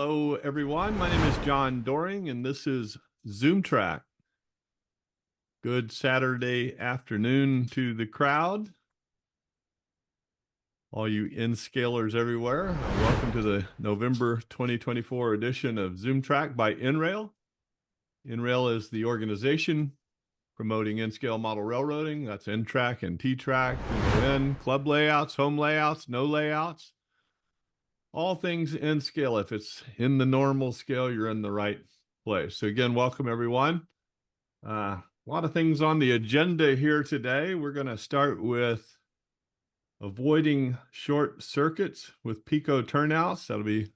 Hello, everyone. My name is John Doring, and this is ZoomTRAK. Good Saturday afternoon to the crowd. All you N-scalers everywhere, welcome to the November 2024 edition of ZoomTRAK by NRail. NRail is the organization promoting N-scale model railroading. That's N-TRAK and T-TRAK, club layouts, home layouts, no layouts. All things in scale. If it's in the normal scale, you're in the right place. So again, welcome everyone. A lot of things on the agenda here today. We're going to start with avoiding short circuits with PECO Turnouts. That'll be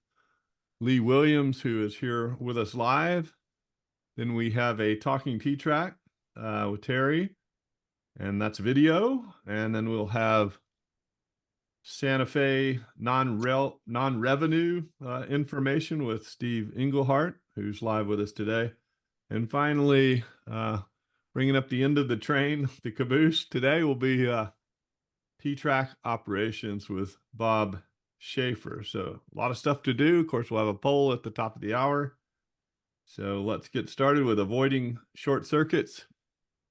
Lee Williams, who is here with us live. Then we have a talking T-TRAK with Terry, and that's video. And then we'll have SantaFe non-revenue information with Steve Englehart, who's live with us today. And finally, bringing up the end of the train, the caboose today will be T-TRAK Operations with Bob Schaefer. So a lot of stuff to do. Of course, we'll have a poll at the top of the hour. So let's get started with avoiding short circuits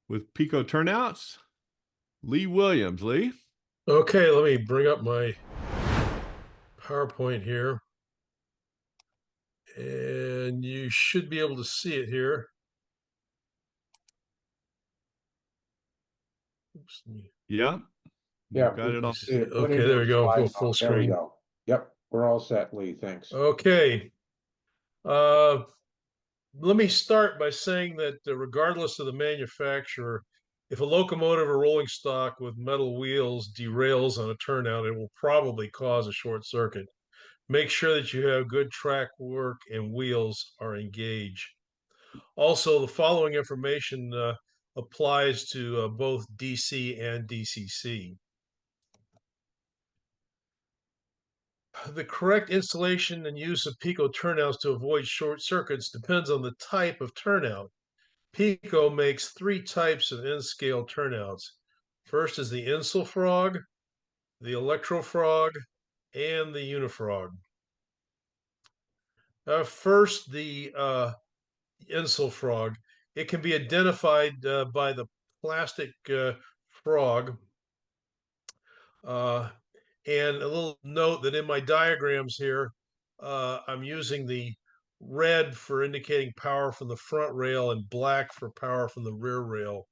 with PECO Turnouts. Lee Williams. Lee? Okay, let me bring up my PowerPoint here. And you should be able to see it here. Oops. Yeah. Yeah, got it all. Okay, there we go. Go full screen. There we go. Yep, we're all set, Lee. Thanks. Okay. Let me start by saying that regardless of the manufacturer, if a locomotive or rolling stock with metal wheels derails on a turnout, it will probably cause a short circuit. Make sure that you have good track work and wheels are engaged. Also, the following information applies to both DC and DCC. The correct installation and use of PECO turnouts to avoid short circuits depends on the type of turnout. PECO makes three types of N-scale turnouts. First is the Insel frog, the Electro frog, and the Unifrog. First, the Insel frog. It can be identified by the plastic frog. And a little note that in my diagrams here, I'm using the red for indicating power from the front rail and black for power from the rear rail.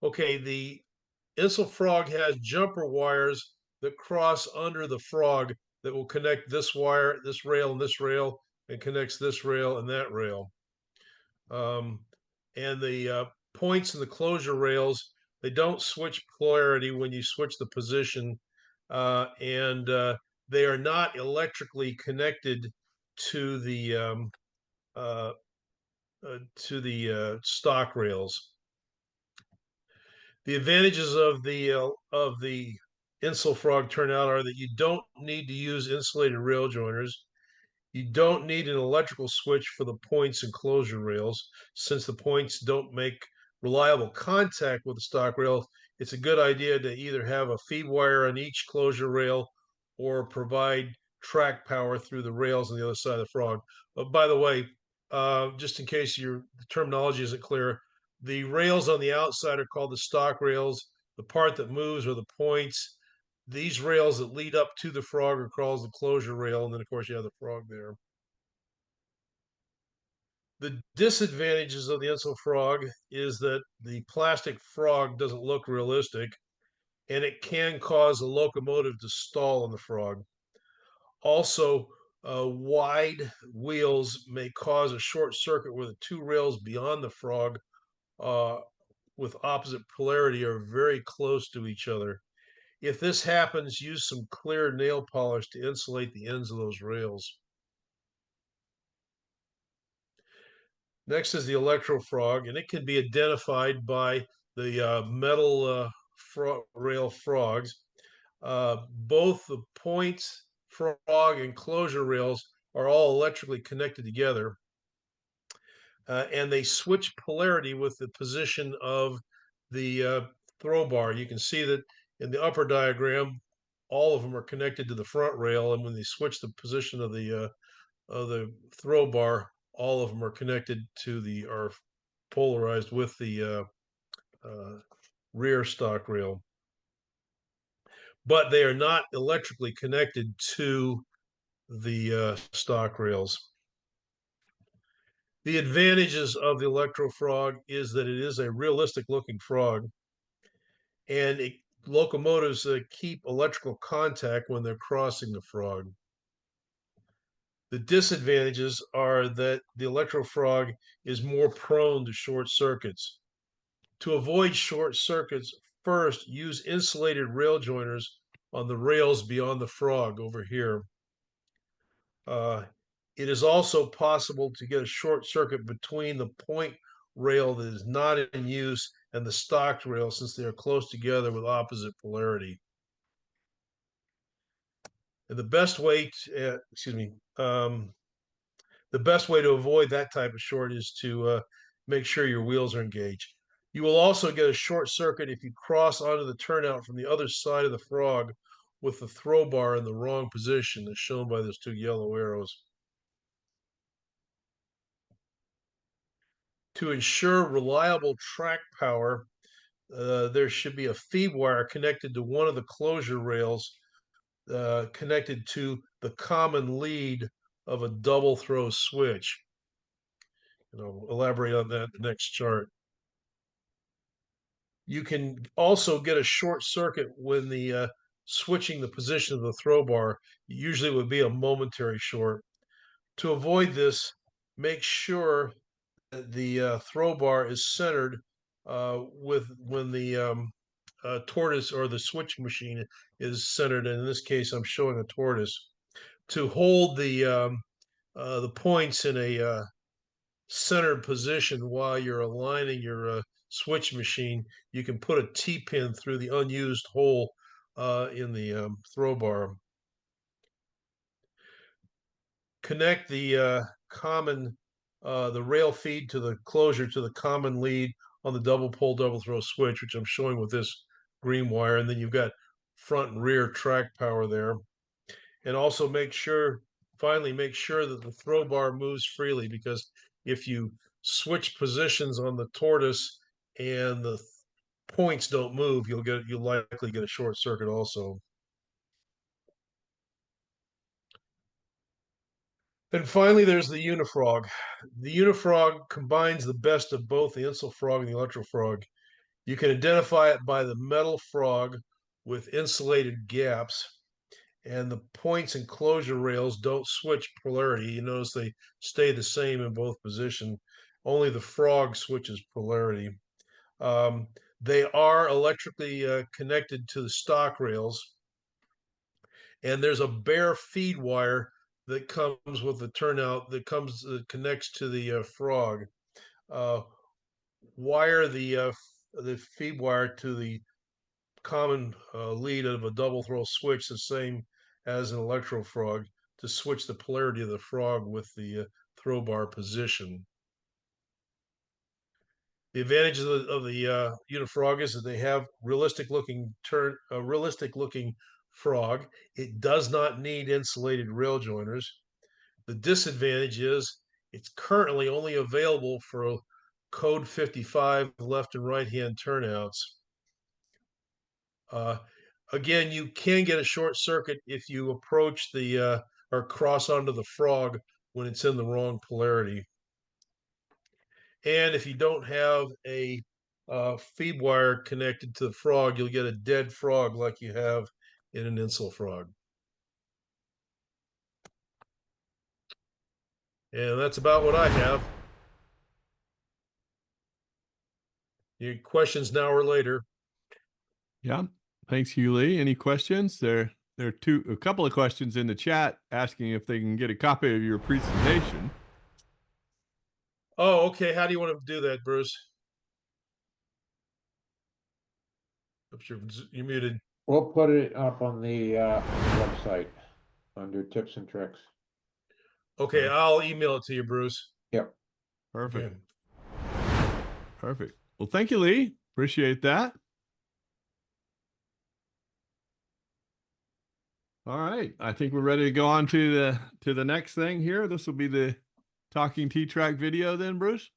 Okay, the Insel frog has jumper wires that cross under the frog that will connect this wire, this rail, and connects this rail and that rail. And the points in the closure rails, they don't switch polarity when you switch the position, and they are not electrically connected to the stock rails. The advantages of the Insel frog turnout are that you don't need to use insulated rail joiners. You don't need an electrical switch for the points and closure rails. Since the points don't make reliable contact with the stock rail, it's a good idea to either have a feed wire on each closure rail or provide track power through the rails on the other side of the frog. By the way, just in case your terminology isn't clear, the rails on the outside are called the stock rails. The part that moves are the points. These rails that lead up to the frog are called the closure rail, and then of course you have the frog there. The disadvantages of the Insel frog is that the plastic frog doesn't look realistic, and it can cause a locomotive to stall on the frog. Also, wide wheels may cause a short circuit where the two rails beyond the frog with opposite polarity are very close to each other. If this happens, use some clear nail polish to insulate the ends of those rails. Next is the Electro frog, and it can be identified by the metal rail frogs. Both the points, frog, and closure rails are all electrically connected together. And they switch polarity with the position of the throw bar. You can see that in the upper diagram, all of them are connected to the front rail, and when they switch the position of the throw bar, all of them are connected to are polarized with the rear stock rail, but they are not electrically connected to the stock rails. The advantages of the electro frog is that it is a realistic looking frog, and locomotives keep electrical contact when they're crossing the frog. The disadvantages are that the electro frog is more prone to short circuits. To avoid short circuits, first use insulated rail joiners on the rails beyond the frog over here. It is also possible to get a short circuit between the point rail that is not in use and the stocked rail, since they are close together with opposite polarity. And the best way to, the best way to avoid that type of short is to make sure your wheels are engaged. You will also get a short circuit if you cross onto the turnout from the other side of the frog with the throw bar in the wrong position, as shown by those two yellow arrows. To ensure reliable track power, there should be a feed wire connected to one of the closure rails connected to the common lead of a double throw switch. And I'll elaborate on that in the next chart. You can also get a short circuit when the switching the position of the throw bar. Usually it would be a momentary short. To avoid this, make sure that the throw bar is centered with when the tortoise or the switch machine is centered. And in this case, I'm showing a tortoise. To hold the points in a centered position while you're aligning your switch machine, you can put a T-pin through the unused hole in the throw bar. Connect the the rail feed to the closure to the common lead on the double pole double throw switch, which I'm showing with this green wire, and then you've got front and rear track power there. And also finally make sure that the throw bar moves freely, because if you switch positions on the tortoise and the points don't move, you'll likely get a short circuit also. And finally, there's the unifrog. The unifrog combines the best of both the insel frog and the electro frog. You can identify it by the metal frog with insulated gaps, and the points and closure rails don't switch polarity. You notice they stay the same in both positions. Only the frog switches polarity. They are electrically connected to the stock rails, and there's a bare feed wire that comes with the turnout that connects to the frog. Wire the feed wire to the common lead of a double throw switch, the same as an electro frog, to switch the polarity of the frog with the throw bar position. The advantages of the unifrog is that they have realistic looking frog. It does not need insulated rail joiners. The disadvantage is it's currently only available for code 55 left and right hand turnouts. Again, you can get a short circuit if you approach the or cross onto the frog when it's in the wrong polarity. And if you don't have a feed wire connected to the frog, you'll get a dead frog like you have in an insel frog. And that's about what I have. Any questions now or later? Yeah. Thanks, Hugh Lee. Any questions? There are a couple of questions in the chat asking if they can get a copy of your presentation. Oh, okay. How do you want to do that, Bruce? Oops, you're muted. We'll put it up on the website under tips and tricks. Okay, I'll email it to you, Bruce. Yep. Perfect. Okay. Perfect. Well, thank you, Lee. Appreciate that. All right, I think we're ready to go on to the next thing here. This will be the talking T-TRAK video then, Bruce.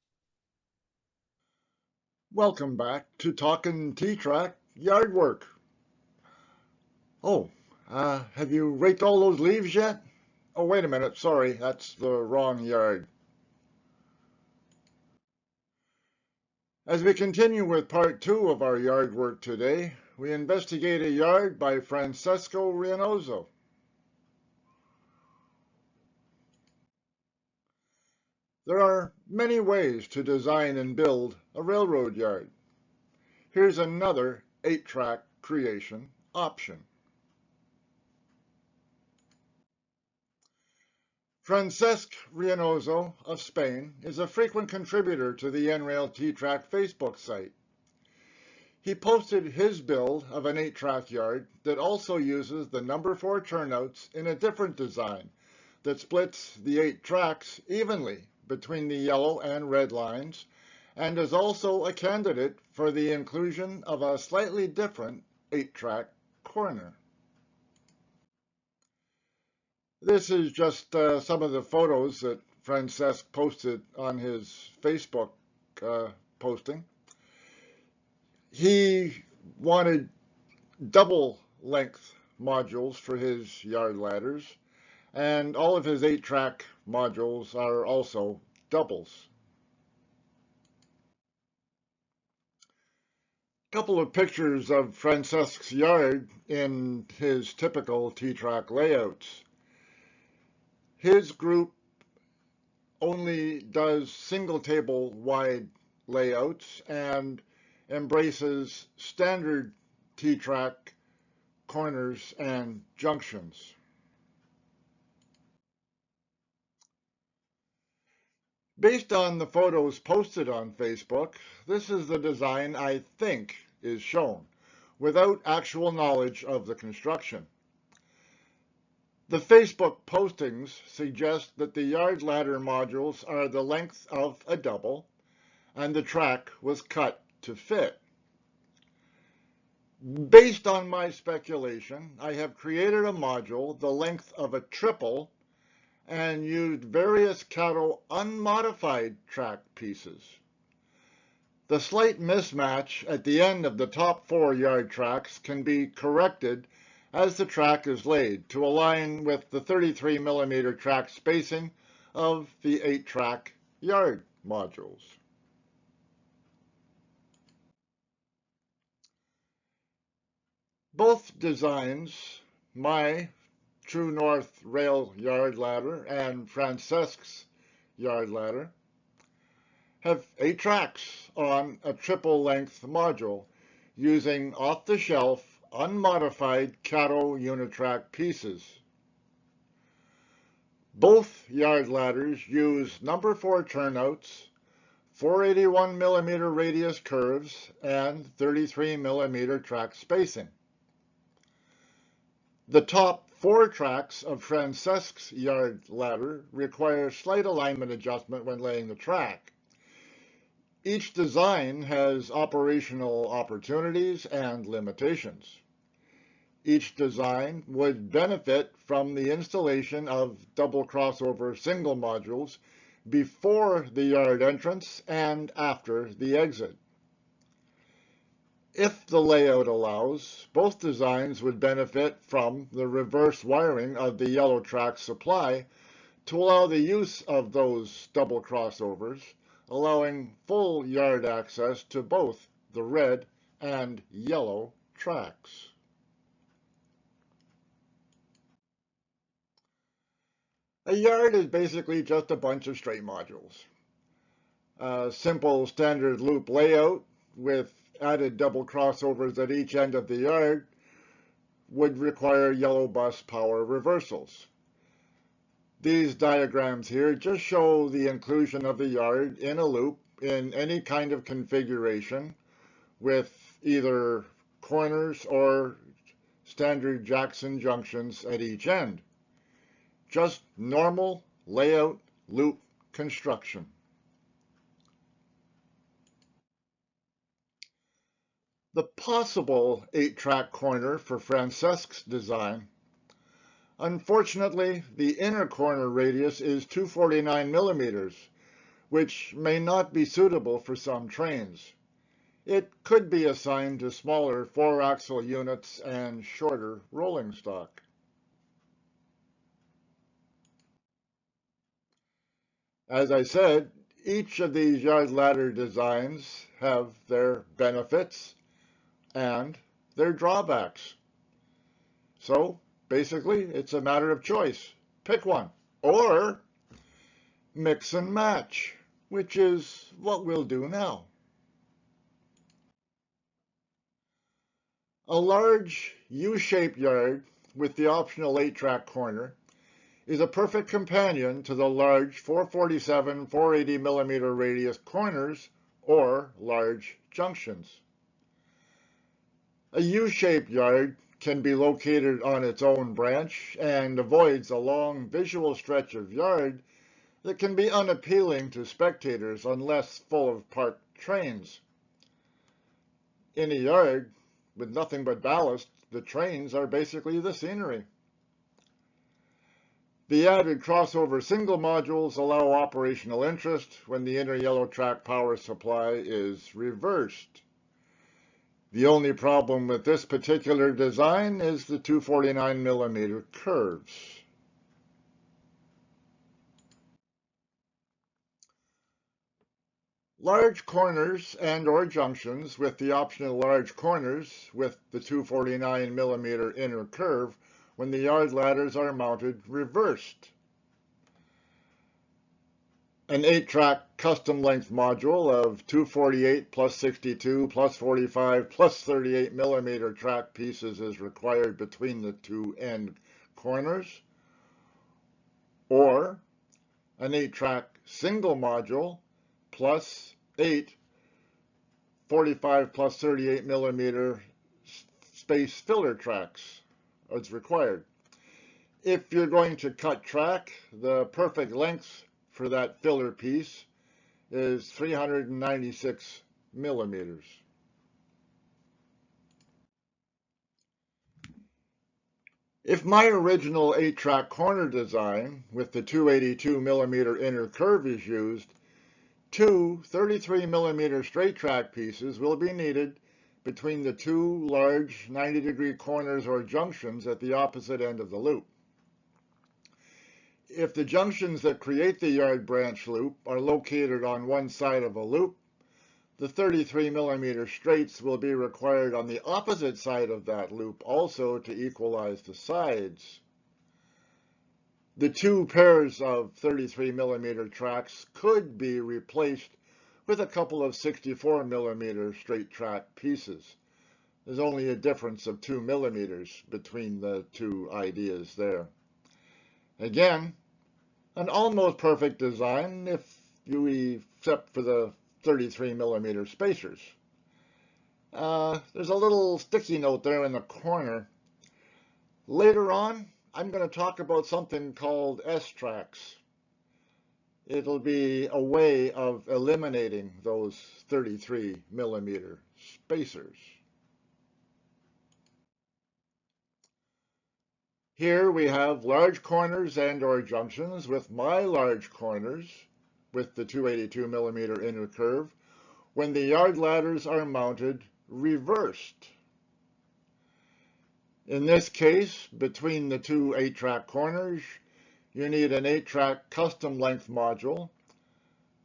Welcome back to Talking T-TRAK Yard Work. Oh, have you raked all those leaves yet? Oh, wait a minute, sorry, that's the wrong yard. As we continue with part 2 of our yard work today, we investigate a yard by Francesco Rianoso. There are many ways to design and build a railroad yard. Here's another 8-track creation option. Francesc Rianoso of Spain is a frequent contributor to the NRail T-TRAK Facebook site. He posted his build of an 8-track yard that also uses the number 4 turnouts in a different design that splits the 8 tracks evenly between the yellow and red lines, and is also a candidate for the inclusion of a slightly different 8-track corner. This is just some of the photos that Francesc posted on his Facebook posting. He wanted double length modules for his yard ladders, and all of his 8-track modules are also doubles. A couple of pictures of Francesc's yard in his typical T-TRAK layouts. His group only does single table wide layouts and embraces standard T-TRAK corners and junctions. Based on the photos posted on Facebook, this is the design I think is shown, without actual knowledge of the construction. The Facebook postings suggest that the yard ladder modules are the length of a double, and the track was cut to fit. Based on my speculation, I have created a module the length of a triple and used various Cato unmodified track pieces. The slight mismatch at the end of the top 4 yard tracks can be corrected as the track is laid to align with the 33mm track spacing of the 8-track yard modules. Both designs, my True North rail yard ladder and Francesc's yard ladder, have 8 tracks on a triple length module using off-the-shelf unmodified Cato Unitrack pieces. Both yard ladders use number 4 turnouts, 481mm radius curves, and 33mm track spacing. The top 4 tracks of Francesc's yard ladder require slight alignment adjustment when laying the track. Each design has operational opportunities and limitations. Each design would benefit from the installation of double crossover single modules before the yard entrance and after the exit. If the layout allows, both designs would benefit from the reverse wiring of the yellow track supply to allow the use of those double crossovers, allowing full yard access to both the red and yellow tracks. A yard is basically just a bunch of straight modules. A simple standard loop layout with added double crossovers at each end of the yard would require yellow bus power reversals. These diagrams here just show the inclusion of the yard in a loop in any kind of configuration with either corners or standard Jackson junctions at each end. Just normal layout loop construction. The possible 8-track corner for Francesc's design Unfortunately, the inner corner radius is 249 millimeters, which may not be suitable for some trains. It could be assigned to smaller 4-axle units and shorter rolling stock. As I said, each of these yard ladder designs have their benefits and their drawbacks. So basically, it's a matter of choice. Pick one, or mix and match, which is what we'll do now. A large U-shaped yard with the optional 8-track corner is a perfect companion to the large 447, 480 millimeter radius corners or large junctions. A U-shaped yard can be located on its own branch and avoids a long visual stretch of yard that can be unappealing to spectators unless full of parked trains. In a yard with nothing but ballast, the trains are basically the scenery. The added crossover single modules allow operational interest when the inner yellow track power supply is reversed. The only problem with this particular design is the 249 millimeter curves. Large corners and or junctions with the optional large corners with the 249 millimeter inner curve when the yard ladders are mounted reversed. An 8-track custom length module of 248 plus 62 plus 45 plus 38 millimeter track pieces is required between the two end corners, or an 8-track single module plus 8 45 plus 38 millimeter space filler tracks is required. If you're going to cut track, the perfect length for that filler piece is 396 millimeters. If my original 8-track corner design with the 282 millimeter inner curve is used, two 33 millimeter straight track pieces will be needed between the two large 90-degree corners or junctions at the opposite end of the loop. If the junctions that create the yard branch loop are located on one side of a loop, the 33 millimeter straights will be required on the opposite side of that loop also to equalize the sides. The two pairs of 33 millimeter tracks could be replaced with a couple of 64 millimeter straight track pieces. There's only a difference of 2 millimeters between the two ideas there. Again, an almost perfect design if you except for the 33 millimeter spacers. There's a little sticky note there in the corner. Later on, I'm going to talk about something called S-tracks. It'll be a way of eliminating those 33 millimeter spacers. Here we have large corners and or junctions with my large corners with the 282 millimeter inner curve when the yard ladders are mounted reversed. In this case, between the two 8-track corners, you need an 8-track custom length module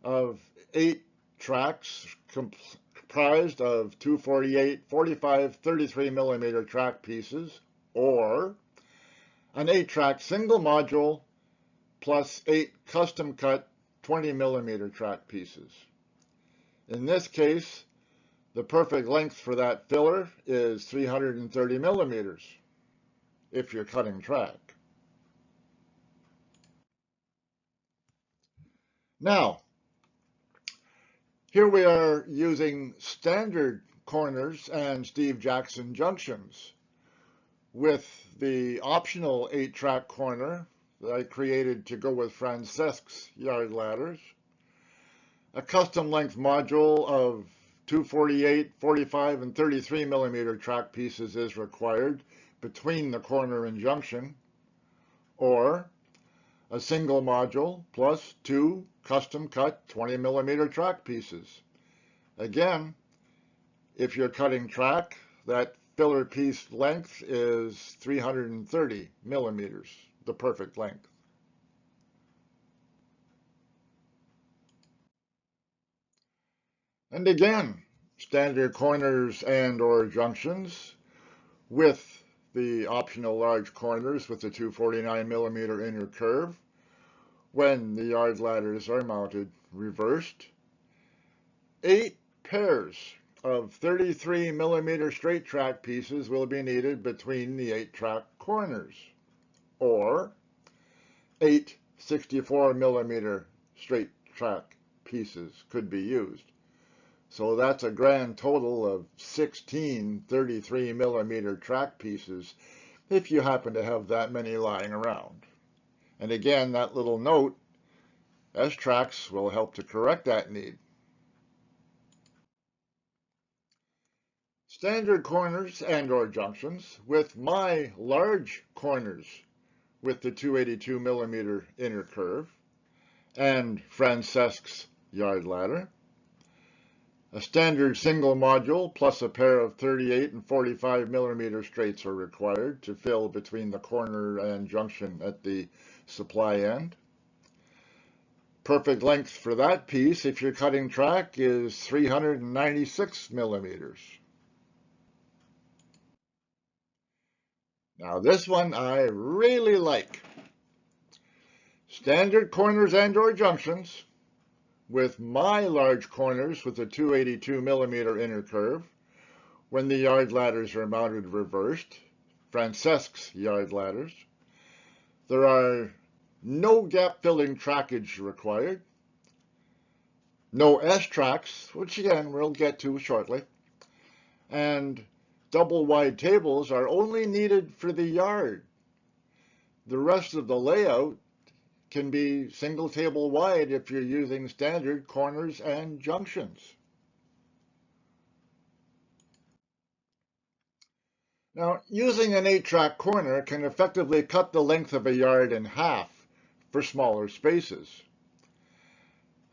of 8 tracks comprised of 248, 45, 33 millimeter track pieces, or an 8-track single module plus 8 custom cut 20 millimeter track pieces. In this case, the perfect length for that filler is 330 millimeters if you're cutting track. Now, here we are using standard corners and Steve Jackson junctions with the optional 8-track corner that I created to go with Francesque's yard ladders, a custom length module of 248, 45, and 33 millimeter track pieces is required between the corner and junction, or a single module plus 2 custom cut 20 millimeter track pieces. Again, if you're cutting track, that filler piece length is 330 millimeters, the perfect length. And again, standard corners and or junctions with the optional large corners with the 249 millimeter inner curve when the yard ladders are mounted reversed. 8 pairs of 33 millimeter straight track pieces will be needed between the 8 track corners, or 8 64 millimeter straight track pieces could be used. So that's a grand total of 16 33 millimeter track pieces if you happen to have that many lying around. And again, that little note, S-Traks will help to correct that need. Standard corners and or junctions with my large corners with the 282 millimeter inner curve and Francesque's yard ladder. A standard single module plus a pair of 38 and 45 millimeter straights are required to fill between the corner and junction at the supply end. Perfect length for that piece, if you're cutting track, is 396 millimeters. Now this one I really like. Standard corners and or junctions with my large corners with a 282 millimeter inner curve when the yard ladders are mounted reversed, Francesque's yard ladders. There are no gap filling trackage required, no S-Traks, which again we'll get to shortly, and double wide tables are only needed for the yard. The rest of the layout can be single table wide if you're using standard corners and junctions. Now, using an 8-track corner can effectively cut the length of a yard in half for smaller spaces.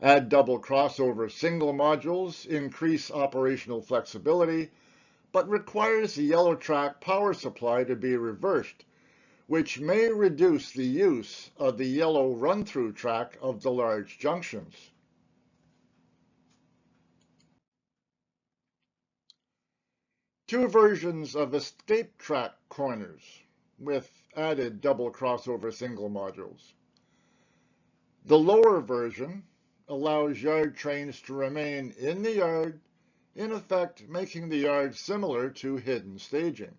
Add double crossover single modules, increase operational flexibility, but requires the yellow track power supply to be reversed, which may reduce the use of the yellow run-through track of the large junctions. Two versions of escape track corners with added double crossover single modules. The lower version allows yard trains to remain in the yard, in effect making the yard similar to hidden staging.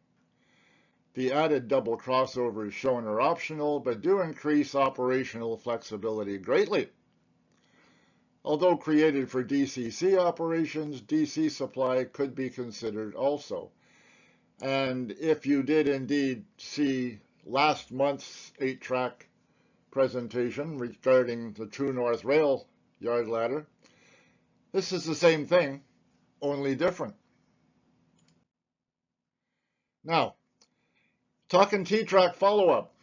The added double crossovers shown are optional, but do increase operational flexibility greatly. Although created for DCC operations, DC supply could be considered also. And if you did indeed see last month's 8-track presentation regarding the True North Rail yard ladder, this is the same thing, only different. Now, talking T-TRAK follow-up.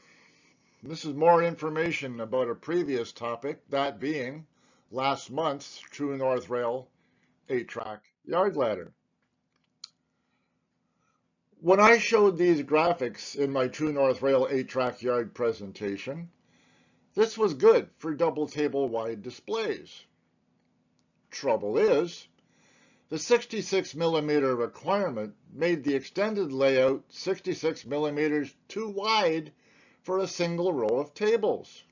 This is more information about a previous topic, that being last month's True North Rail 8-track yard ladder. When I showed these graphics in my True North Rail 8-track yard presentation, this was good for double table wide displays. Trouble is, the 66 millimeter requirement made the extended layout 66 millimeters too wide for a single row of tables.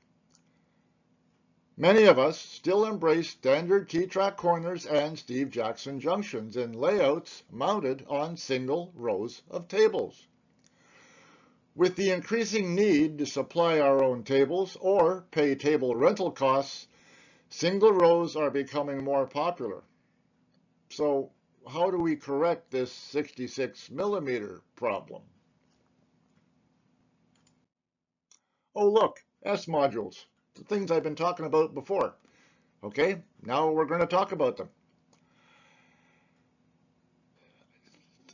Many of us still embrace standard T-TRAK corners and Steve Jackson junctions in layouts mounted on single rows of tables. With the increasing need to supply our own tables or pay table rental costs, single rows are becoming more popular. So how do we correct this 66 millimeter problem? Oh look, S modules, the things I've been talking about before. Okay, now we're going to talk about them.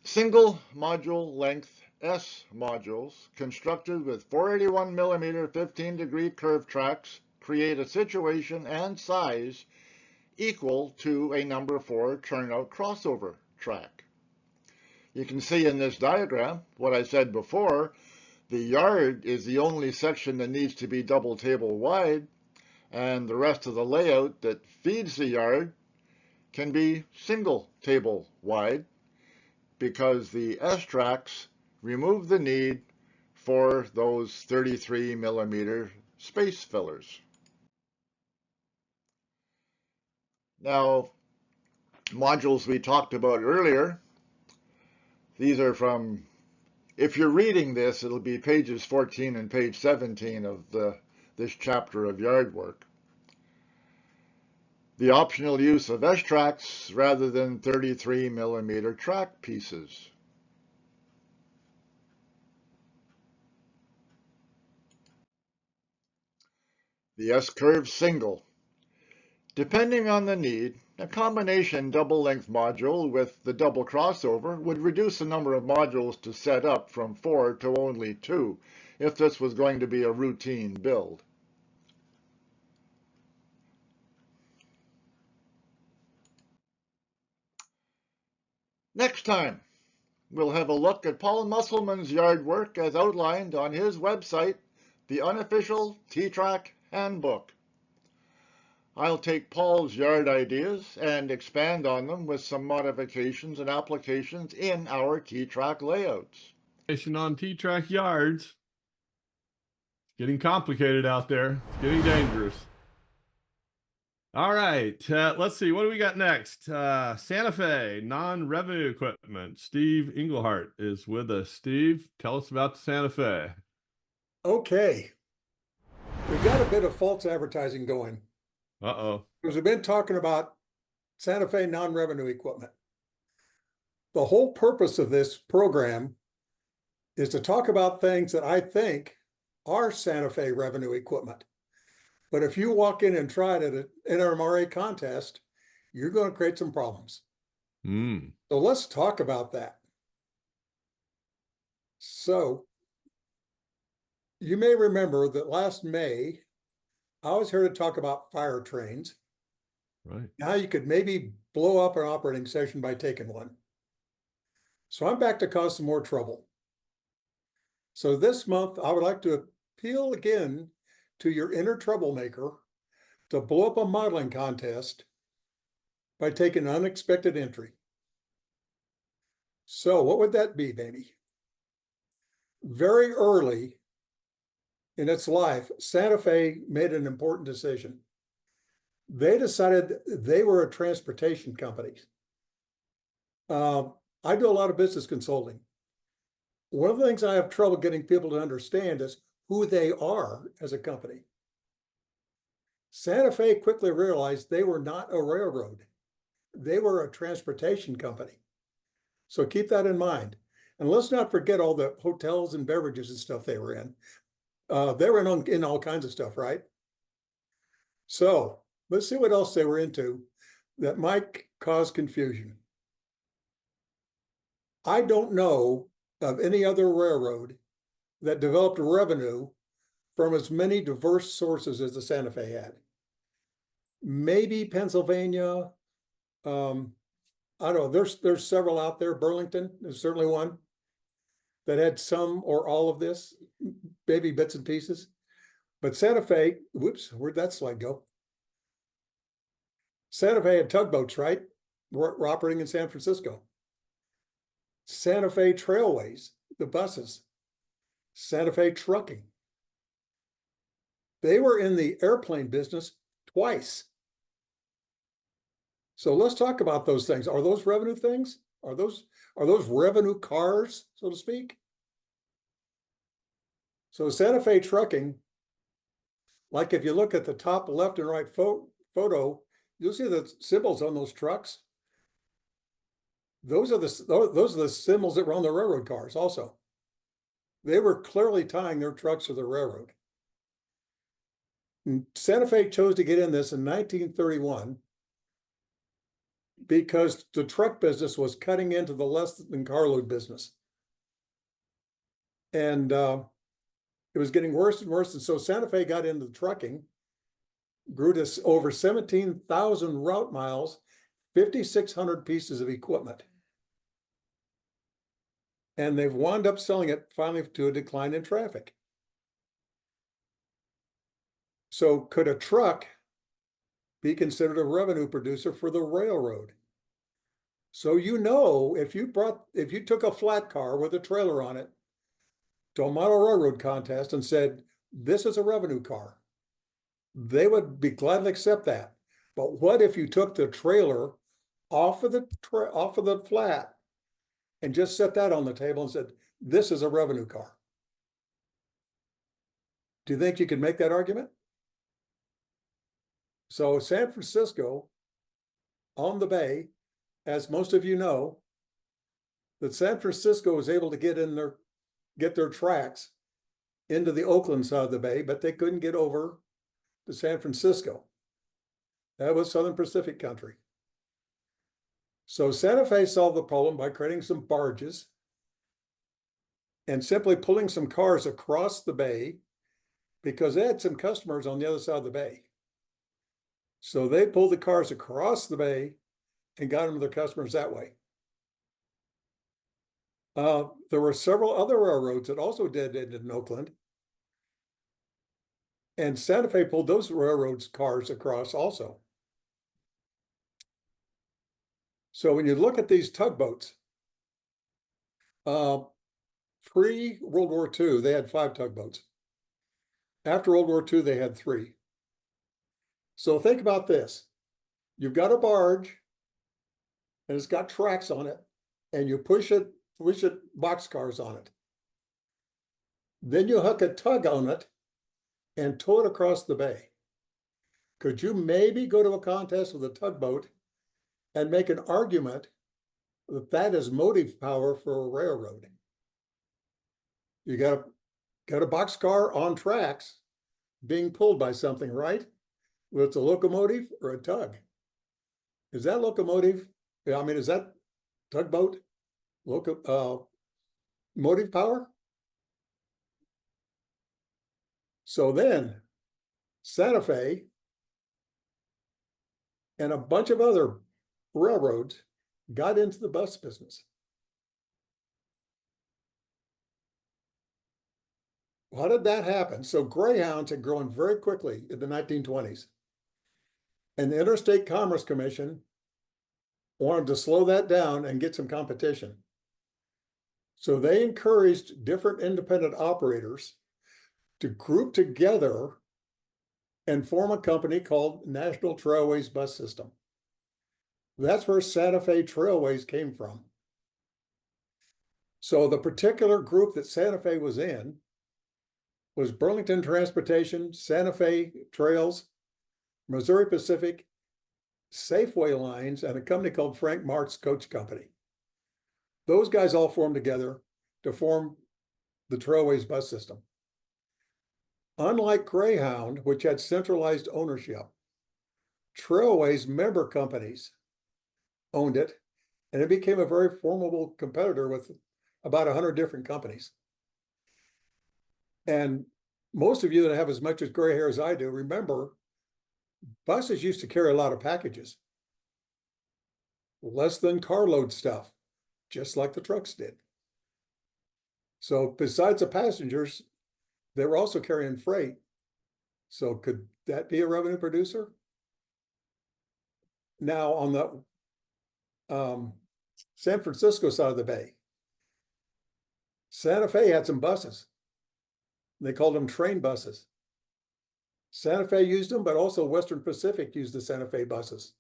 Single module length S modules constructed with 481 millimeter 15-degree curve tracks create a situation and size equal to a number 4 turnout crossover track. You can see in this diagram what I said before. The yard is the only section that needs to be double table wide, and the rest of the layout that feeds the yard can be single table wide, because the S tracks remove the need for those 33 millimeter space fillers. Now, modules we talked about earlier, these are from, if you're reading this, it'll be pages 14 and page 17 of this chapter of yard work. The optional use of S tracks rather than 33 millimeter track pieces. The S-curve single. Depending on the need, a combination double-length module with the double crossover would reduce the number of modules to set up from 4 to only 2 if this was going to be a routine build. Next time, we'll have a look at Paul Musselman's yard work as outlined on his website, the unofficial T-TRAK Handbook. I'll take Paul's yard ideas and expand on them with some modifications and applications in our T-TRAK layouts. On T-TRAK Yards. It's getting complicated out there. It's getting dangerous. All right, let's see. What do we got next? SantaFe, non-revenue equipment. Steve Englehart is with us. Steve, tell us about the SantaFe. Okay. We've got a bit of false advertising going. Uh-oh. Because we've been talking about SantaFe non-revenue equipment. The whole purpose of this program is to talk about things that I think are SantaFe revenue equipment. But if you walk in and try it at an NRMRA contest, you're going to create some problems. So let's talk about that. So you may remember that last May, I was here to talk about fire trains. Right. Now you could maybe blow up an operating session by taking one. So I'm back to cause some more trouble. So this month, I would like to appeal again to your inner troublemaker to blow up a modeling contest by taking an unexpected entry. So what would that be, baby? Very early in its life, SantaFe made an important decision. They decided they were a transportation company. I do a lot of business consulting. One of the things I have trouble getting people to understand is who they are as a company. SantaFe quickly realized they were not a railroad. They were a transportation company. So keep that in mind. And let's not forget all the hotels and beverages and stuff they were in. They were in all kinds of stuff, right? So let's see what else they were into that might cause confusion. I don't know of any other railroad that developed revenue from as many diverse sources as the SantaFe had. Maybe Pennsylvania. I don't know. There's several out there. Burlington is certainly one that had some or all of this, maybe bits and pieces. But SantaFe, whoops, where'd that slide go? SantaFe had tugboats, right? We're operating in San Francisco. SantaFe Trailways, the buses. SantaFe Trucking. They were in the airplane business twice. So let's talk about those things. Are those revenue things? Are those revenue cars, so to speak? So SantaFe Trucking, like if you look at the top left and right photo, you'll see the symbols on those trucks. Those are the symbols that were on the railroad cars also. They were clearly tying their trucks to the railroad. And SantaFe chose to get in this in 1931 because the truck business was cutting into the less than carload business. And it was getting worse and worse. And so Santa Fe got into trucking, grew to over 17,000 route miles, 5,600 pieces of equipment. And they've wound up selling it finally to a decline in traffic. So could a truck be considered a revenue producer for the railroad? So if you took a flat car with a trailer on it to a model railroad contest and said, this is a revenue car, they would be glad to accept that. But what if you took the trailer off of the flat and just set that on the table and said, this is a revenue car? Do you think you could make that argument? So San Francisco on the bay, as most of you know, that San Francisco was able to get their tracks into the Oakland side of the bay, but they couldn't get over to San Francisco. That was Southern Pacific country. So Santa Fe solved the problem by creating some barges and simply pulling some cars across the bay because they had some customers on the other side of the bay. So they pulled the cars across the bay and got them to their customers that way. There were several other railroads that also did it in Oakland. And Santa Fe pulled those railroads cars across also. So when you look at these tugboats, pre-World War II, they had 5 tugboats. After World War II, they had 3. So think about this. You've got a barge and it's got tracks on it, and you push it boxcars on it. Then you hook a tug on it and tow it across the bay. Could you maybe go to a contest with a tugboat and make an argument that that is motive power for a railroad? You got a boxcar on tracks being pulled by something, right? Whether it's a locomotive or a tug. Is that locomotive? Is that tugboat motive power? So then Santa Fe and a bunch of other railroads got into the bus business. How did that happen? So Greyhounds had grown very quickly in the 1920s. And the Interstate Commerce Commission wanted to slow that down and get some competition. So they encouraged different independent operators to group together and form a company called National Trailways Bus System. That's where Santa Fe Trailways came from. So the particular group that Santa Fe was in was Burlington Transportation, Santa Fe Trails, Missouri Pacific, Safeway Lines, and a company called Frank Mart's Coach Company. Those guys all formed together to form the Trailways bus system. Unlike Greyhound, which had centralized ownership, Trailways member companies owned it, and it became a very formidable competitor with about 100 different companies. And most of you that have as much as gray hair as I do remember buses used to carry a lot of packages, less than carload stuff, just like the trucks did. So besides the passengers, they were also carrying freight. So could that be a revenue producer? Now on the San Francisco side of the bay, Santa Fe had some buses. They called them train buses. Santa Fe used them, but also Western Pacific used the Santa Fe buses.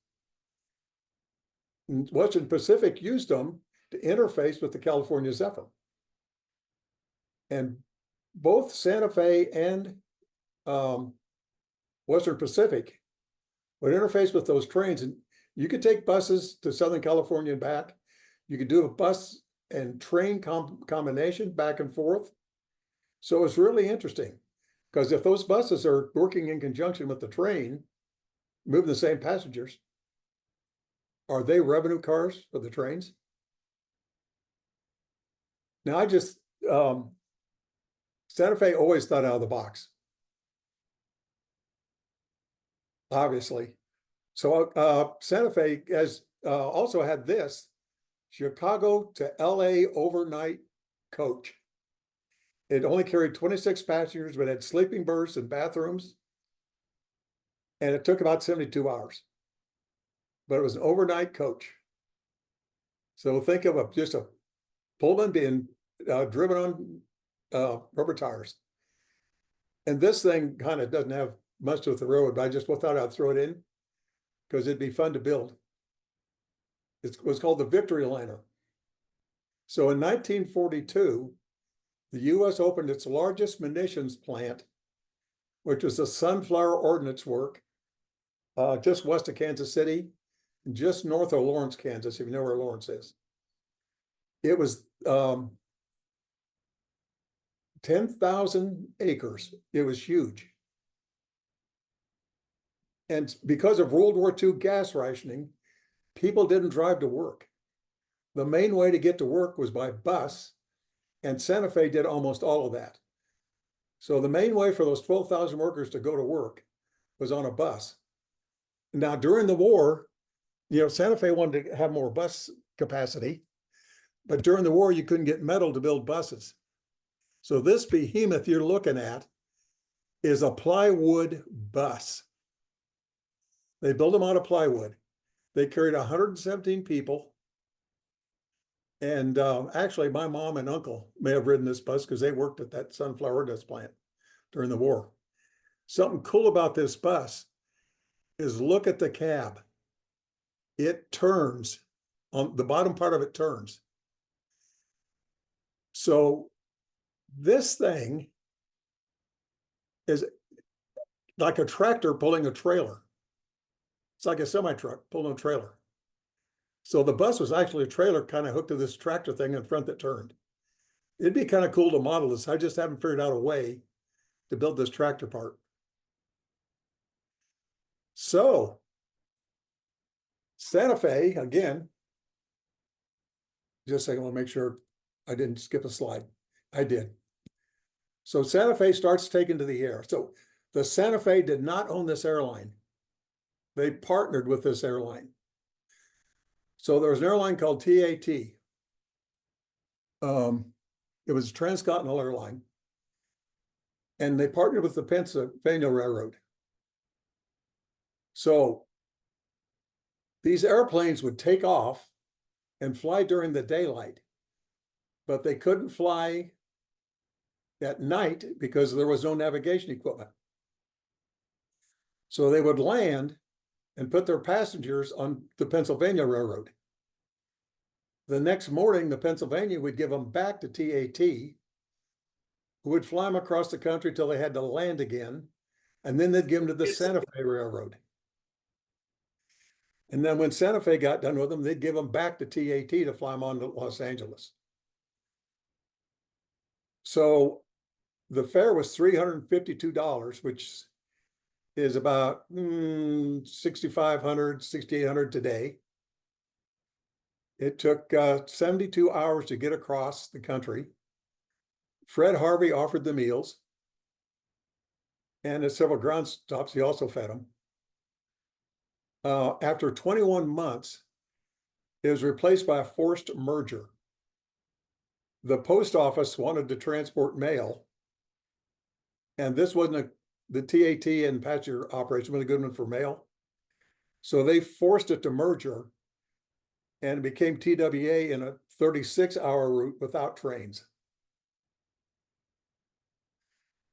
And Western Pacific used them to interface with the California Zephyr. And both Santa Fe and Western Pacific would interface with those trains. And you could take buses to Southern California and back. You could do a bus and train combination back and forth. So it's really interesting, because if those buses are working in conjunction with the train, moving the same passengers, are they revenue cars for the trains? Now I just Santa Fe always thought out of the box. Obviously. So Santa Fe has also had this Chicago to LA overnight coach. It only carried 26 passengers, but had sleeping berths and bathrooms. And it took about 72 hours. But it was an overnight coach. So think of just a Pullman being driven on rubber tires. And this thing kind of doesn't have much with the road, but I just thought I'd throw it in because it'd be fun to build. It was called the Victory Liner. So in 1942, the U.S. opened its largest munitions plant, which was the Sunflower Ordnance Work, just west of Kansas City, just north of Lawrence, Kansas, if you know where Lawrence is. It was 10,000 acres. It was huge. And because of World War II gas rationing, people didn't drive to work. The main way to get to work was by bus, and Santa Fe did almost all of that. So the main way for those 12,000 workers to go to work was on a bus. Now, during the war, Santa Fe wanted to have more bus capacity, but during the war, you couldn't get metal to build buses. So this behemoth you're looking at is a plywood bus. They built them out of plywood. They carried 117 people. And actually, my mom and uncle may have ridden this bus because they worked at that Sunflower Ordnance plant during the war. Something cool about this bus is look at the cab. It turns, on the bottom part of it turns. So this thing is like a tractor pulling a trailer. It's like a semi-truck pulling a trailer. So the bus was actually a trailer kind of hooked to this tractor thing in front that turned. It'd be kind of cool to model this. I just haven't figured out a way to build this tractor part. So Santa Fe, again, just a second, I want to make sure I didn't skip a slide. I did. So Santa Fe starts taking to the air. So the Santa Fe did not own this airline. They partnered with this airline. So there was an airline called TAT. It was a transcontinental airline. And they partnered with the Pennsylvania Railroad. So these airplanes would take off and fly during the daylight, but they couldn't fly at night because there was no navigation equipment. So they would land and put their passengers on the Pennsylvania Railroad. The next morning, the Pennsylvania would give them back to TAT, who would fly them across the country till they had to land again, and then they'd give them to the Santa Fe Railroad. And then when Santa Fe got done with them, they'd give them back to TAT to fly them on to Los Angeles. So the fare was $352, which is about $6,500, $6,800 today. It took 72 hours to get across the country. Fred Harvey offered the meals. And at several ground stops, he also fed them. After 21 months, it was replaced by a forced merger. The post office wanted to transport mail, and this wasn't the TAT and passenger operation was a good one for mail. So they forced it to merger, and it became TWA in a 36-hour route without trains.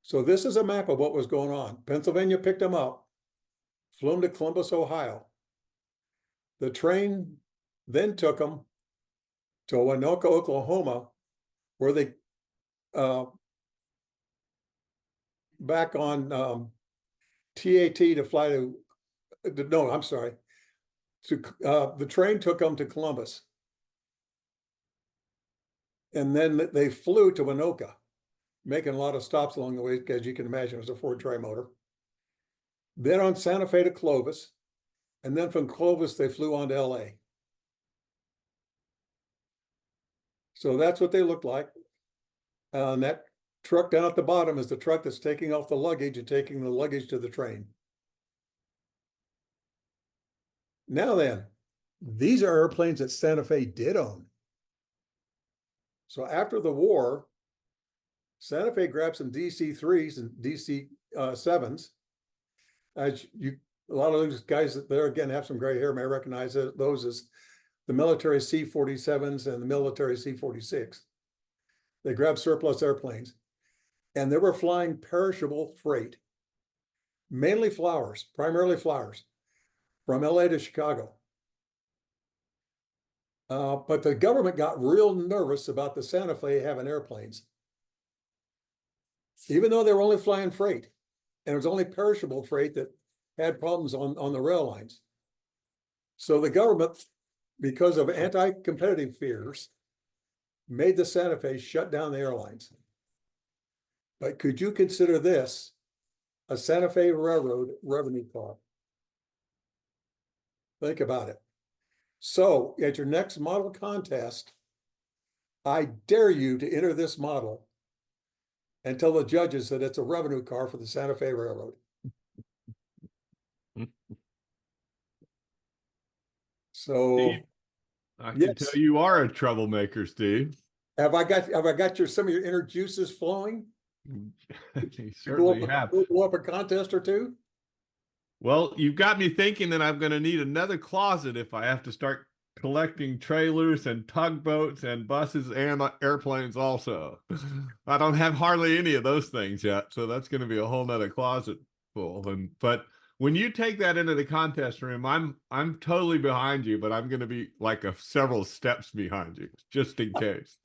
So this is a map of what was going on. Pennsylvania picked them up, flew them to Columbus, Ohio. The train then took them to Winoka, Oklahoma, where they back on TAT to fly to, no, I'm sorry. The train took them to Columbus. And then they flew to Winoka, making a lot of stops along the way, as you can imagine, it was a Ford tri-motor. Then on Santa Fe to Clovis, and then from Clovis, they flew on to LA. So that's what they looked like. And that Truck down at the bottom is the truck that's taking off the luggage and taking the luggage to the train. Now then, these are airplanes that Santa Fe did own. So after the war, Santa Fe grabbed some DC-3s and DC-7s. As you, a lot of those guys that there again have some gray hair may recognize those as the military C-47s and the military C-46. They grabbed surplus airplanes, and they were flying perishable freight, mainly flowers, primarily flowers, from LA to Chicago. But the government got real nervous about the Santa Fe having airplanes, even though they were only flying freight, and it was only perishable freight that had problems on the rail lines. So the government, because of anti-competitive fears, made the Santa Fe shut down the airlines. But could you consider this a Santa Fe Railroad revenue car? Think about it. So at your next model contest, I dare you to enter this model and tell the judges that it's a revenue car for the Santa Fe Railroad. So Steve, I can yes. tell you are a troublemaker, Steve. Have I got some of your inner juices flowing? You certainly have. Go up a contest or two? Well, you've got me thinking that I'm going to need another closet if I have to start collecting trailers and tugboats and buses and airplanes also. I don't have hardly any of those things yet, so that's going to be a whole nother closet full. But when you take that into the contest room, I'm totally behind you, but I'm going to be like several steps behind you, just in case.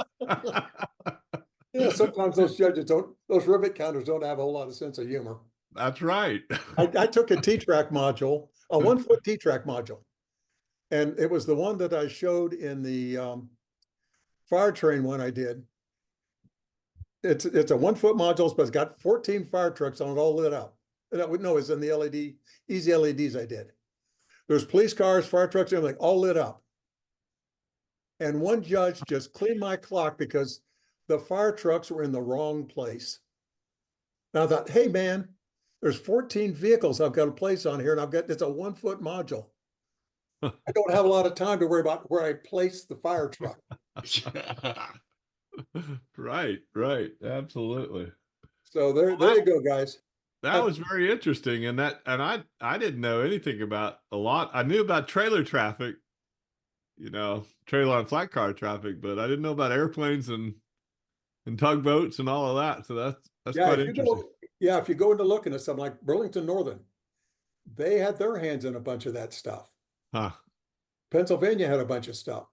Yeah, sometimes those rivet counters don't have a whole lot of sense of humor. That's right. I took a T-TRAK module, a 1-foot T-TRAK module. And it was the one that I showed in the fire train one I did. It's a 1-foot module, but it's got 14 fire trucks on it all lit up. No, it's in the easy LEDs I did. There's police cars, fire trucks, everything all lit up. And one judge just cleaned my clock because the fire trucks were in the wrong place. And I thought, hey man, there's 14 vehicles I've got to place on here, and it's a 1-foot module. I don't have a lot of time to worry about where I place the fire truck. Right, absolutely. So there you go, guys. That was very interesting, and I didn't know anything about a lot. I knew about trailer traffic, trailer and flat car traffic, but I didn't know about airplanes and tugboats and all of that. So that's quite interesting. If you go into looking at something like Burlington Northern, they had their hands in a bunch of that stuff. Huh. Pennsylvania had a bunch of stuff.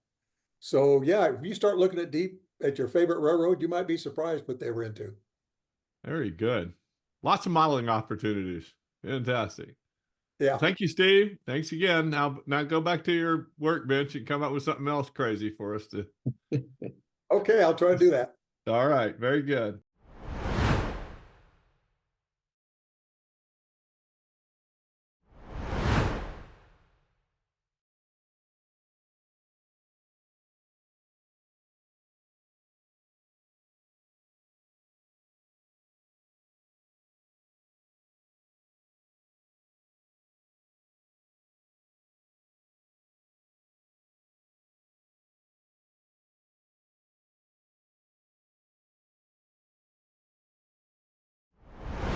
So yeah, if you start looking at your favorite railroad, you might be surprised what they were into. Very good. Lots of modeling opportunities. Fantastic. Yeah. Thank you, Steve. Thanks again. Now go back to your workbench and come up with something else crazy for us to. Okay, I'll try to do that. All right. Very good.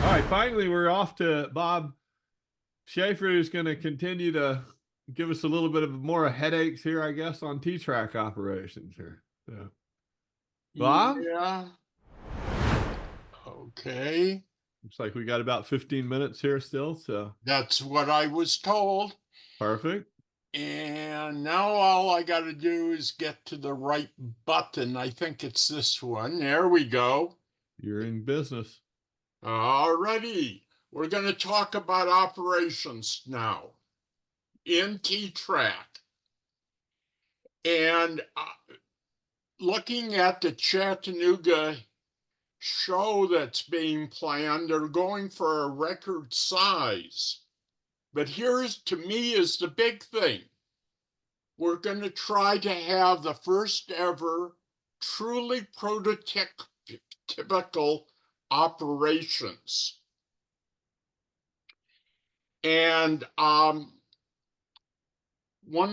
All right, finally, we're off to Bob Schaefer, who's going to continue to give us a little bit of more headaches here, I guess, on T-TRAK operations here. So, Bob? Yeah. Okay. Looks like we got about 15 minutes here still, so. That's what I was told. Perfect. And now all I got to do is get to the right button. I think it's this one. There we go. You're in business. Alrighty. We're going to talk about operations now in T-TRAK. And looking at the Chattanooga show that's being planned, they're going for a record size. But here's, to me, is the big thing. We're going to try to have the first ever truly prototypical Operations. And one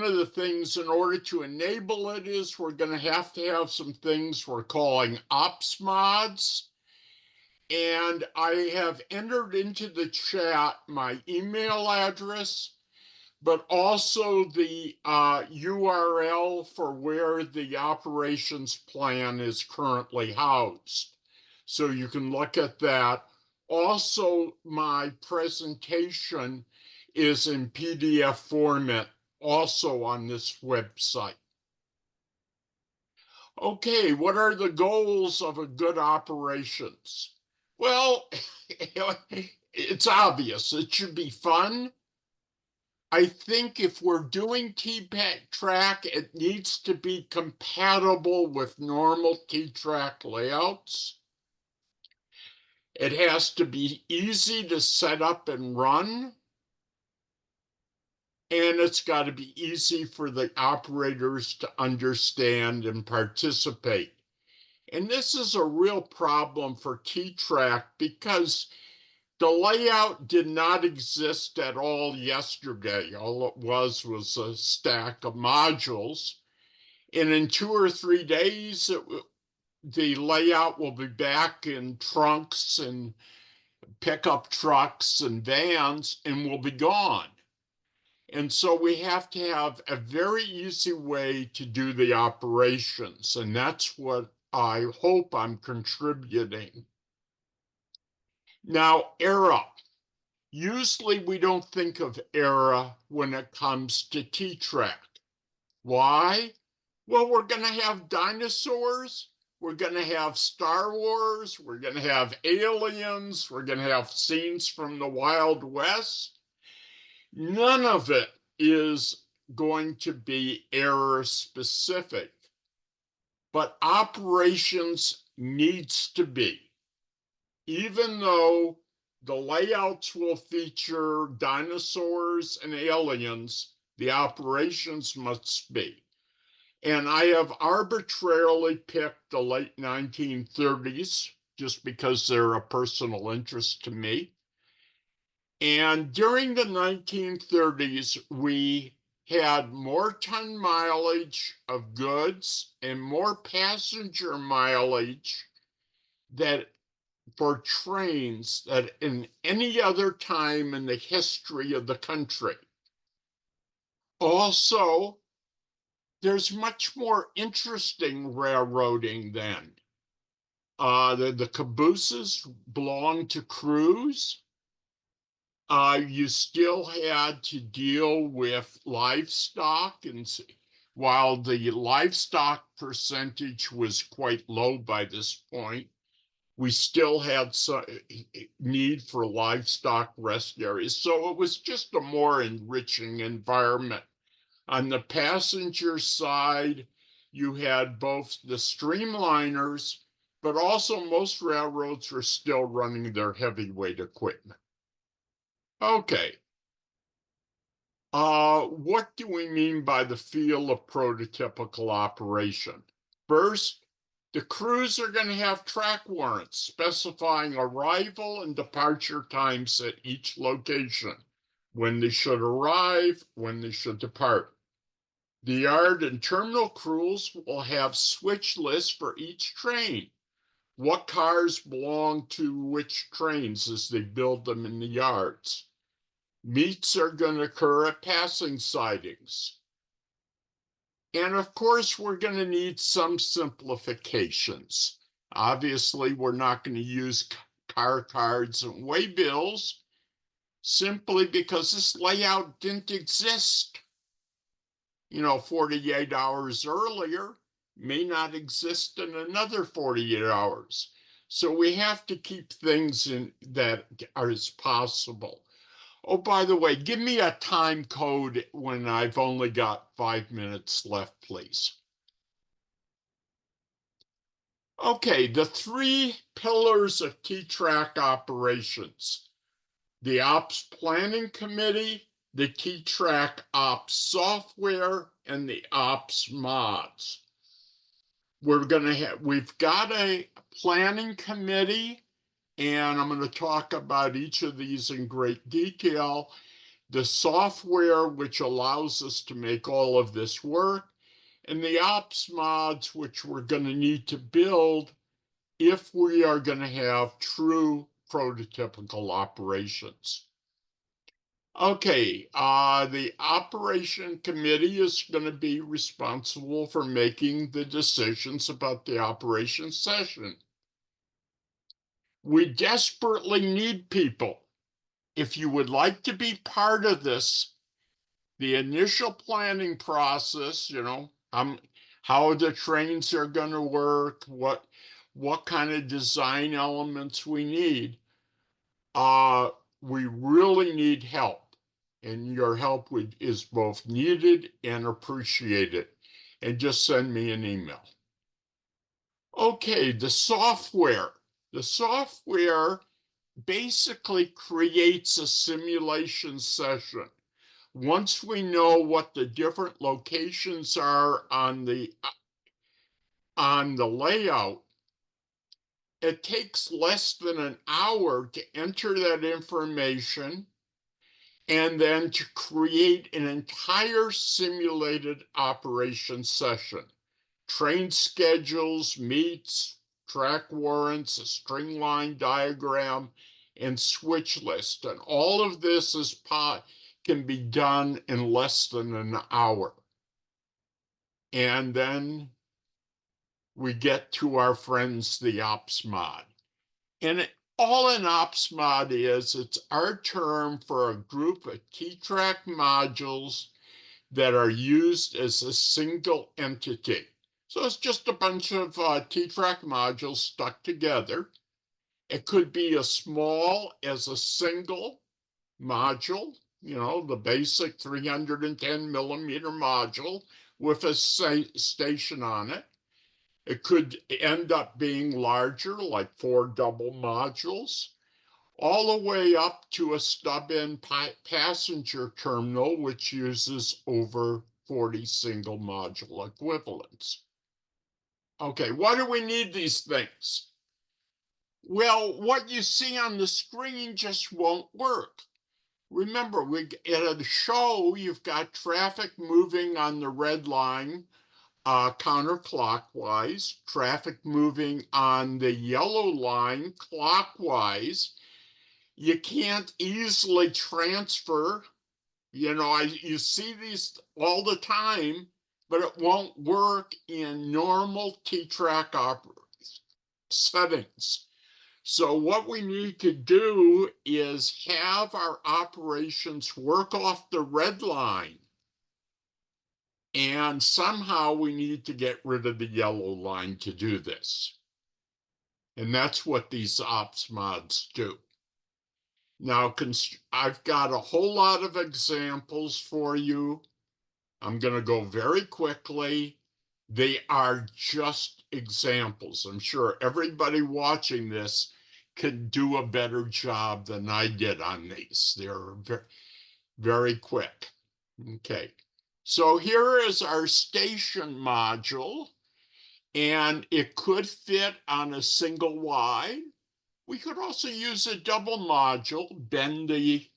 of the things in order to enable it is we're going to have some things we're calling ops mods. And I have entered into the chat my email address, but also the URL for where the operations plan is currently housed. So you can look at that. Also, my presentation is in PDF format, also on this website. Okay, what are the goals of a good operations? Well, it's obvious. It should be fun. I think if we're doing T-TRAK, it needs to be compatible with normal T-TRAK layouts. It has to be easy to set up and run. And it's got to be easy for the operators to understand and participate. And this is a real problem for T-TRAK because the layout did not exist at all yesterday. All it was a stack of modules. And in 2 or 3 days, the layout will be back in trunks and pickup trucks and vans and will be gone. And so we have to have a very easy way to do the operations. And that's what I hope I'm contributing. Now, era. Usually we don't think of era when it comes to T-TRAK. Why? Well, we're going to have dinosaurs. We're going to have Star Wars. We're going to have aliens. We're going to have scenes from the Wild West. None of it is going to be era specific, but operations needs to be. Even though the layouts will feature dinosaurs and aliens, the operations must be. And I have arbitrarily picked the late 1930s just because they're a personal interest to me. And during the 1930s, we had more ton mileage of goods and more passenger mileage that for trains than in any other time in the history of the country. Also, there's much more interesting railroading then. The cabooses belonged to crews. You still had to deal with livestock, and while the livestock percentage was quite low by this point, we still had some need for livestock rest areas. So it was just a more enriching environment. On the passenger side, you had both the streamliners, but also most railroads were still running their heavyweight equipment. Okay. What do we mean by the feel of prototypical operation? First, the crews are going to have track warrants specifying arrival and departure times at each location, when they should arrive, when they should depart. The yard and terminal crews will have switch lists for each train. What cars belong to which trains as they build them in the yards. Meets are going to occur at passing sidings. And of course, we're going to need some simplifications. Obviously, we're not going to use car cards and waybills simply because this layout didn't exist. 48 hours earlier, may not exist in another 48 hours. So we have to keep things in that are as possible. Oh, by the way, give me a time code when I've only got 5 minutes left, please. Okay, the 3 pillars of T-TRAK operations. The Ops Planning Committee, the T-TRAK Ops Software, and the Ops Mods. We've got a planning committee, and I'm going to talk about each of these in great detail. The software, which allows us to make all of this work, and the ops mods, which we're going to need to build if we are going to have true prototypical operations. Okay, the operation committee is going to be responsible for making the decisions about the operation session. We desperately need people. If you would like to be part of this, the initial planning process, how the trains are going to work, what kind of design elements we need, we really need help. And your help is both needed and appreciated. And just send me an email. Okay, the software. The software basically creates a simulation session. Once we know what the different locations are on the layout, it takes less than an hour to enter that information and then to create an entire simulated operation session. Train schedules, meets, track warrants, a string line diagram, and switch list. And all of this can be done in less than an hour. And then we get to our friends, the ops mod. And all an ops mod is, it's our term for a group of T-TRAK modules that are used as a single entity. So it's just a bunch of T-TRAK modules stuck together. It could be as small as a single module, the basic 310 millimeter module with a station on it. It could end up being larger, like 4 double modules, all the way up to a stub-in passenger terminal, which uses over 40 single module equivalents. Okay, why do we need these things? Well, what you see on the screen just won't work. Remember, at a show, you've got traffic moving on the red line counterclockwise, traffic moving on the yellow line clockwise. You can't easily transfer. You see these all the time, but it won't work in normal T-TRAK settings. So what we need to do is have our operations work off the red line. And somehow we need to get rid of the yellow line to do this. And that's what these ops mods do. Now, I've got a whole lot of examples for you. I'm going to go very quickly. They are just examples. I'm sure everybody watching this can do a better job than I did on these. They're very, very quick. Okay. So here is our station module, and it could fit on a single wide. We could also use a double module, bend the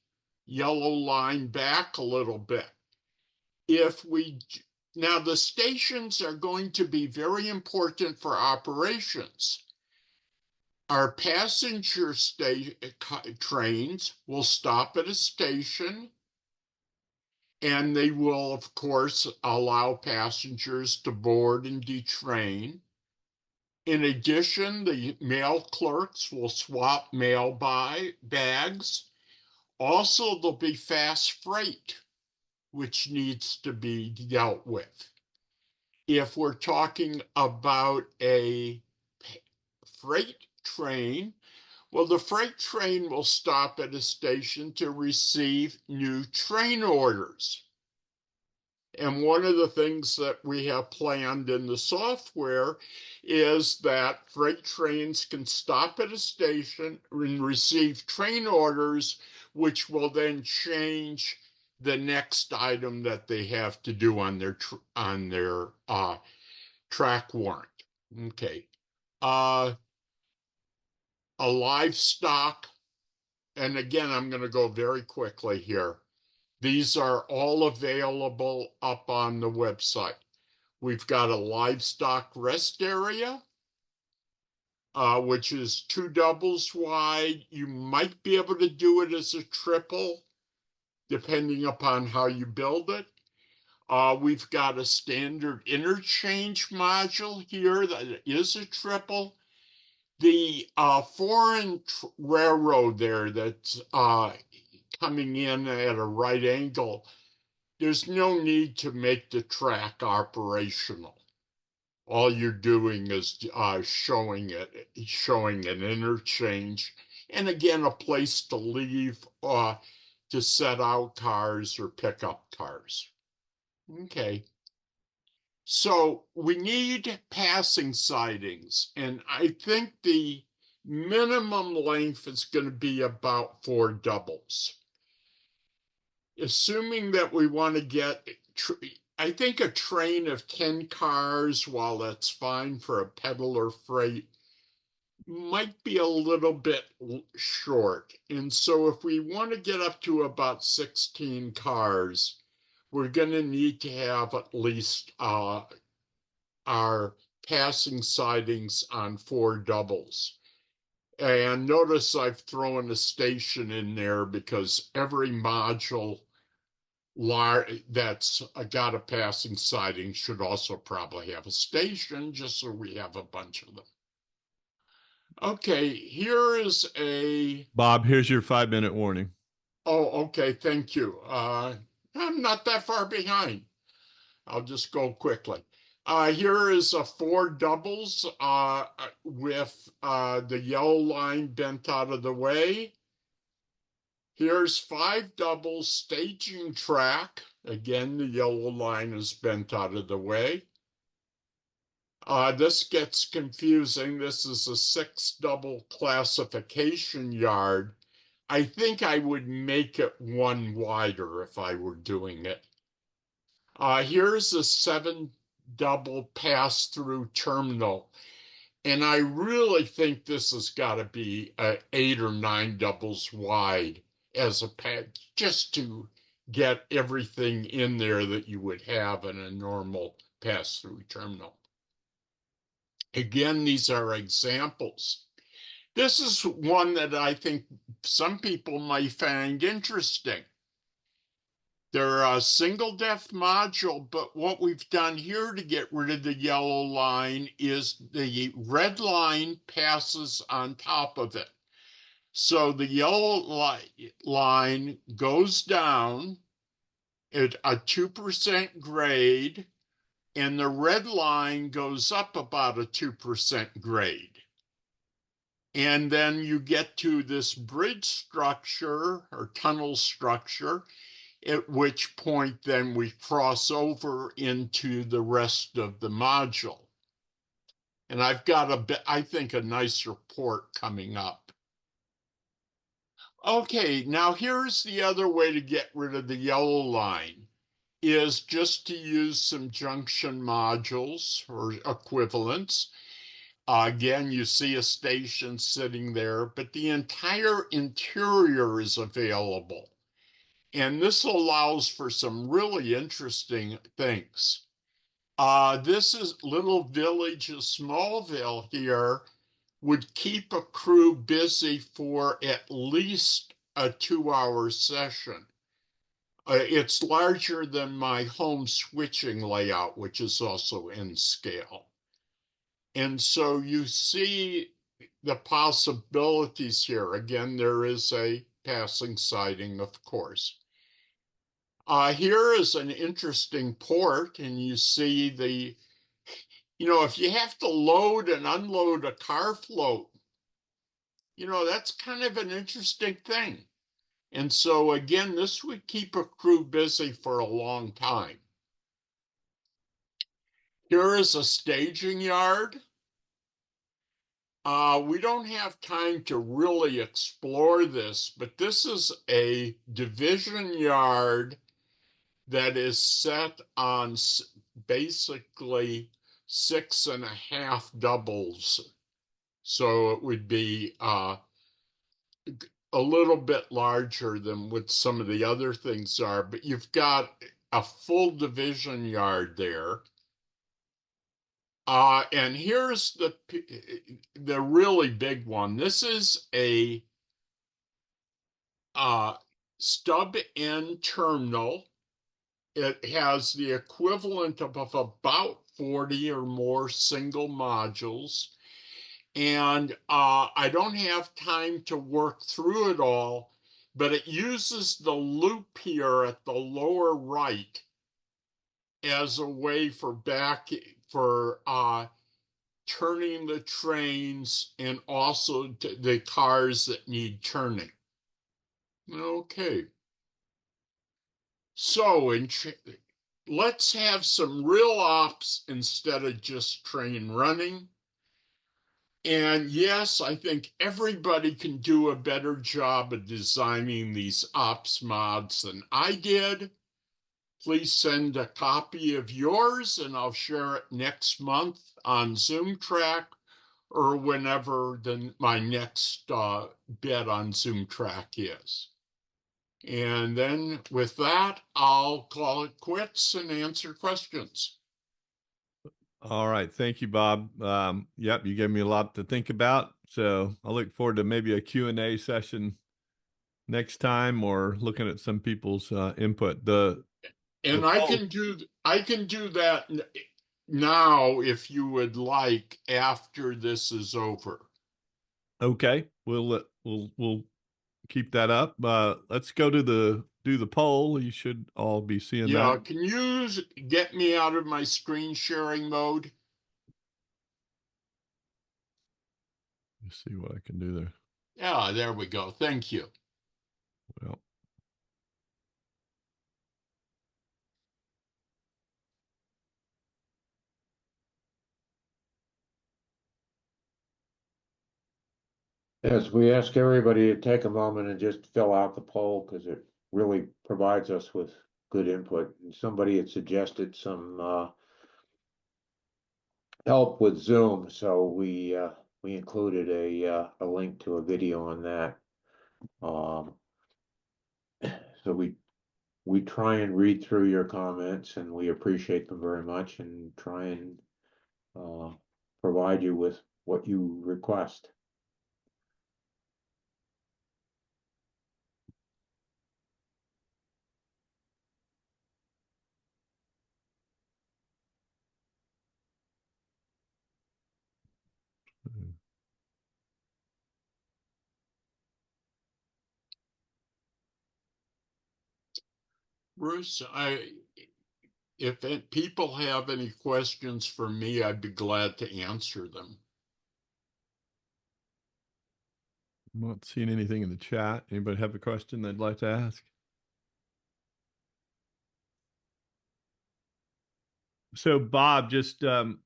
yellow line back a little bit. Now the stations are going to be very important for operations. Our passenger trains will stop at a station, and they will, of course, allow passengers to board and detrain. In addition, the mail clerks will swap mail bags. Also, there'll be fast freight, which needs to be dealt with. If we're talking about a freight train, well, the freight train will stop at a station to receive new train orders. And one of the things that we have planned in the software is that freight trains can stop at a station and receive train orders, which will then change the next item that they have to do on their track warrant. Okay. a livestock, and again, I'm going to go very quickly here. These are all available up on the website. We've got a livestock rest area, which is 2 doubles wide. You might be able to do it as a triple, depending upon how you build it. We've got a standard interchange module here that is a triple. The foreign railroad there that's coming in at a right angle, there's no need to make the track operational. All you're doing is showing an interchange, and again, a place to leave to set out cars or pick up cars. Okay. So we need passing sidings, and I think the minimum length is going to be about 4 doubles. Assuming that we want to get, I think a train of 10 cars, while that's fine for a peddler freight, might be a little bit short. And so if we want to get up to about 16 cars, we're going to need to have at least our passing sidings on 4 doubles. And notice I've thrown a station in there because every module that's got a passing siding should also probably have a station, just so we have a bunch of them. Okay, here is a... Bob, here's your 5-minute warning. Oh, okay, thank you. I'm not that far behind. I'll just go quickly. Here is a 4 doubles with the yellow line bent out of the way. Here's 5 doubles staging track. Again, the yellow line is bent out of the way. This gets confusing. This is a 6 double classification yard. I think I would make it 1 wider if I were doing it. Here's a 7 double pass-through terminal. And I really think this has got to be 8 or 9 doubles wide as a pad, just to get everything in there that you would have in a normal pass-through terminal. Again, these are examples. This is one that I think some people might find interesting. They're a single depth module, but what we've done here to get rid of the yellow line is the red line passes on top of it. So the yellow line goes down at a 2% grade, and the red line goes up about a 2% grade. And then you get to this bridge structure or tunnel structure, at which point then we cross over into the rest of the module. And I've got I think, a nice report coming up. Okay, now here's the other way to get rid of the yellow line, is just to use some junction modules or equivalents. Again, you see a station sitting there, but the entire interior is available. And this allows for some really interesting things. This is little village of Smallville here would keep a crew busy for at least a 2-hour session. It's larger than my home switching layout, which is also in scale. And so you see the possibilities here. Again, there is a passing siding, of course. Here is an interesting port, and you see the, if you have to load and unload a car float, that's kind of an interesting thing. And so again, this would keep a crew busy for a long time. Here is a staging yard. We don't have time to really explore this, but this is a division yard that is set on basically 6.5 doubles. So it would be a little bit larger than what some of the other things are, but you've got a full division yard there. And here's the really big one. This is a stub end terminal. It has the equivalent of about 40 or more single modules. And I don't have time to work through it all, but it uses the loop here at the lower right as a way for turning the trains and also the cars that need turning. Okay. So let's have some real ops instead of just train running. And yes, I think everybody can do a better job of designing these ops mods than I did. Please send a copy of yours and I'll share it next month on ZoomTRAK or whenever my next bit on ZoomTRAK is. And then with that, I'll call it quits and answer questions. All right. Thank you, Bob. Yep, you gave me a lot to think about. So I look forward to maybe a Q&A session next time or looking at some people's input. And I can do that now if you would like after this is over. Okay. We'll keep that up. Let's go to do the poll. You should all be seeing Yeah, that. can you get me out of my screen sharing mode? Let's see what I can do there. Yeah, there we go. Thank you. Well, Yes, we ask everybody to take a moment and just fill out the poll because it really provides us with good input. And somebody had suggested some help with Zoom, so we included a link to a video on that. So we try and read through your comments and we appreciate them very much and try and provide you with what you request. Bruce, if people have any questions for me, I'd be glad to answer them. I'm not seeing anything in the chat. Anybody have a question they'd like to ask? So Bob, just I'm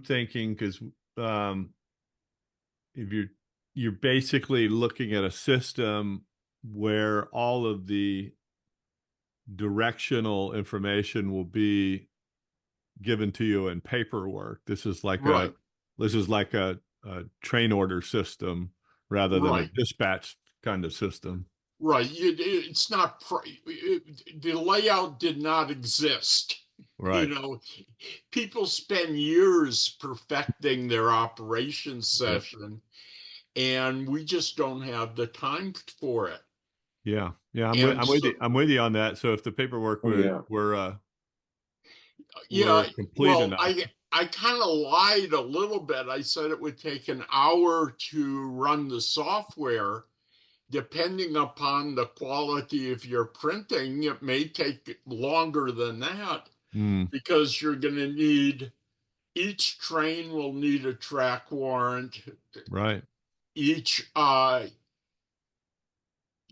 thinking because if you're basically looking at a system where all of the directional information will be given to you in paperwork. This is like a train order system rather than a dispatch kind of system. Right. It's not, the layout did not exist. Right. You know, people spend years perfecting their operations session, and we just don't have the time for it. Yeah. Yeah. I'm with you on that. So if the paperwork were complete enough. I kind of lied a little bit. I said it would take an hour to run the software. Depending upon the quality of your printing, it may take longer than that because you're going to need, each train will need a track warrant. Right. Each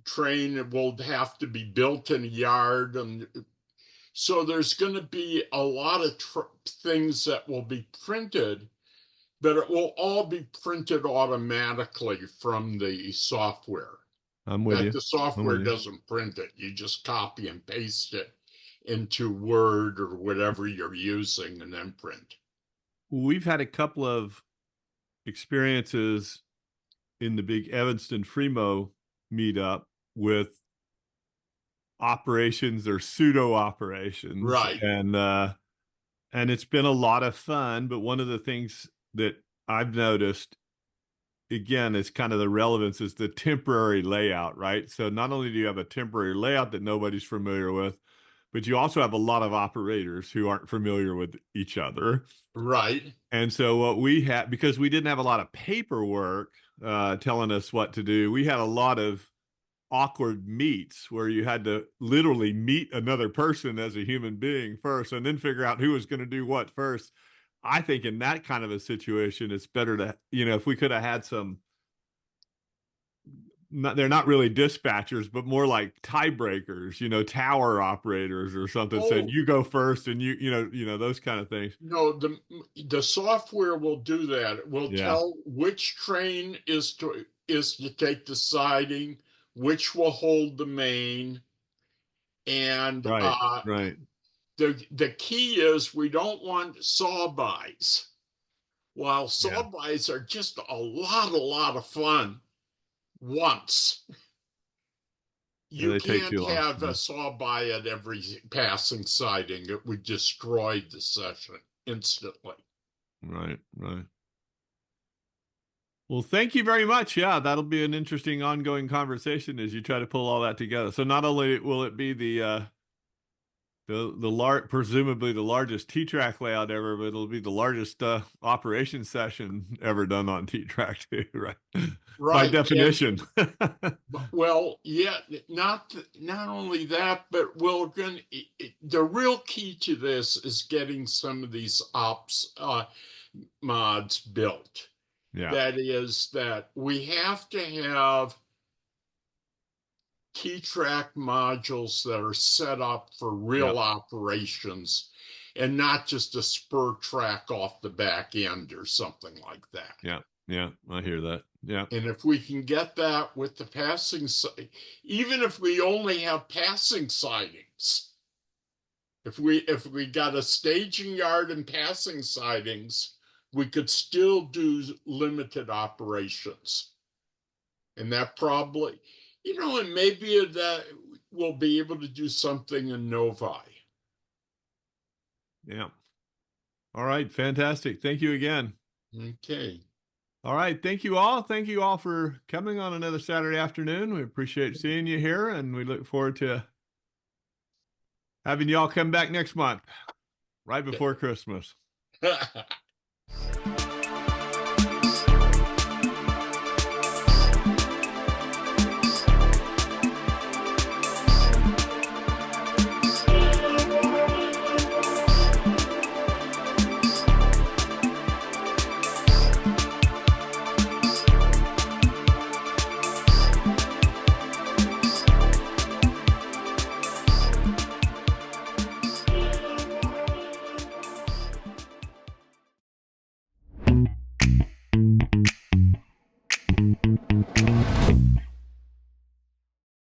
train will have to be built in a yard. And so there's going to be a lot of things that will be printed, but it will all be printed automatically from the software. I'm with you. The software doesn't print it. You just copy and paste it into Word or whatever you're using and then print. We've had a couple of experiences in the big Evanston Fremo meetup with operations or pseudo operations, Right. and it's been a lot of fun. But one of the things that I've noticed, again, is kind of the relevance is the temporary layout, right? So not only do you have a temporary layout that nobody's familiar with, but you also have a lot of operators who aren't familiar with each other. Right. And so what we had, because we didn't have a lot of paperwork telling us what to do, we had a lot of awkward meets where you had to literally meet another person as a human being first and then figure out who was going to do what first. I think in that kind of a situation, it's better to, if we could have had some, they're not really dispatchers, but more like tiebreakers, tower operators or something, said, Oh, you go first and those kind of things. no, the software will do that. It will Yeah. tell which train is to take the siding, which will hold the main, and Right. the key is we don't want saw-bys. While Yeah. saw-bys are just a lot of fun once, Yeah, you they take can't too long. have a saw-by at every passing siding. It would destroy the session instantly. Right. Well, thank you very much. Yeah, that'll be an interesting ongoing conversation as you try to pull all that together. So not only will it be presumably the largest T-TRAK layout ever, but it'll be the largest operation session ever done on T-TRAK too, right? By Right. definition. Well, yeah, not only that, but the real key to this is getting some of these ops mods built. Yeah. That is that we have to have T-TRAK modules that are set up for real operations and not just a spur track off the back end or something like that. Yeah, I hear that. Yeah. And if we can get that with the passing, even if we only have passing sidings, if we got a staging yard and passing sidings, we could still do limited operations. And that probably, and maybe that we'll be able to do something in Novi. Yeah. All right, fantastic. Thank you again. Okay. All right. Thank you all. Thank you all for coming on another Saturday afternoon. We appreciate seeing you here, and we look forward to having you all come back next month, right before Christmas.